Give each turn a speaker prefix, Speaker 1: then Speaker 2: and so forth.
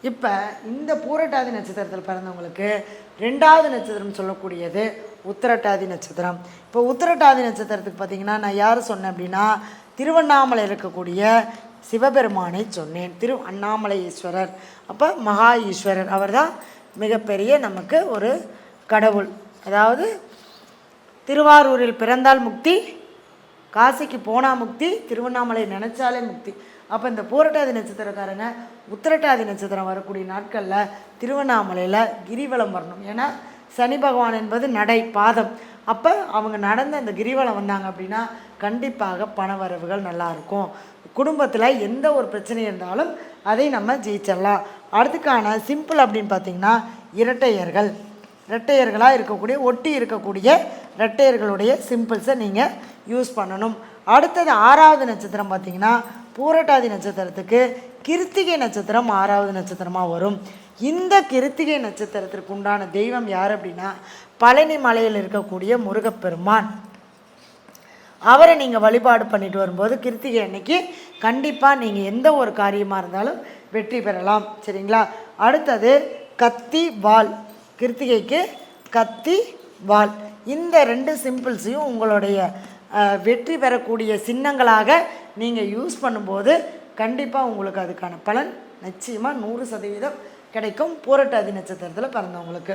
Speaker 1: இப்போ இந்த பூரட்டாதி நட்சத்திரத்தில் பிறந்தவங்களுக்கு 2வது நட்சத்திரம் சொல்லக்கூடியது உத்திரட்டாதி நட்சத்திரம். இப்போ உத்திரட்டாதி நட்சத்திரத்துக்கு பார்த்திங்கன்னா நான் யார் சொன்னேன் அப்படின்னா திருவண்ணாமலை இருக்கக்கூடிய சிவபெருமானை சொன்னேன். திரு அண்ணாமலை ஈஸ்வரர், அப்போ மகா ஈஸ்வரர், அவர் தான் மிகப்பெரிய நமக்கு ஒரு கடவுள். அதாவது திருவாரூரில் பிறந்தால் முக்தி, காசிக்கு போனால் முக்தி, திருவண்ணாமலை நினச்சாலே முக்தி. அப்போ இந்த பூரட்டாதி நட்சத்திரக்காரங்க உத்திரட்டாதி நட்சத்திரம் வரக்கூடிய நாட்களில் திருவண்ணாமலையில் கிரிவலம் வரணும். ஏன்னா சனி பகவான் என்பது நடை பாதம். அப்போ அவங்க நடந்த இந்த கிரிவலம் வந்தாங்க அப்படின்னா கண்டிப்பாக பணவரவுகள் நல்லாயிருக்கும். குடும்பத்தில் எந்த ஒரு பிரச்சனை இருந்தாலும் அதை நம்ம ஜெயிச்சிடலாம். அடுத்துக்கான சிம்பிள் அப்படின்னு பார்த்திங்கன்னா இரட்டையர்களாக இருக்கக்கூடிய ஒட்டி இருக்கக்கூடிய இரட்டையர்களுடைய சிம்பிள்ஸை நீங்கள் யூஸ் பண்ணணும். அடுத்தது 6வது நட்சத்திரம் பார்த்திங்கன்னா பூரட்டாதி நட்சத்திரத்துக்கு கிருத்திகை நட்சத்திரம் 6வது நட்சத்திரமாக வரும். இந்த கிருத்திகை நட்சத்திரத்திற்கு உண்டான தெய்வம் யார் அப்படின்னா பழனி மலையில் இருக்கக்கூடிய முருகப்பெருமான். அவரை நீங்கள் வழிபாடு பண்ணிட்டு வரும்போது கிருத்திகை அன்னைக்கு கண்டிப்பாக நீங்கள் எந்த ஒரு காரியமாக இருந்தாலும் வெற்றி பெறலாம். சரிங்களா? அடுத்தது கத்தி வாள், கிருத்திகைக்கு கத்தி வாள். இந்த 2 சிம்பிள்ஸையும் உங்களுடைய வெற்றி பெறக்கூடிய சின்னங்களாக நீங்கள் யூஸ் பண்ணும்போது கண்டிப்பாக உங்களுக்கு அதுக்கான பலன் நிச்சயமாக 100% கிடைக்கும் பூரட்டாதி நட்சத்திரத்தில் பிறந்தவங்களுக்கு.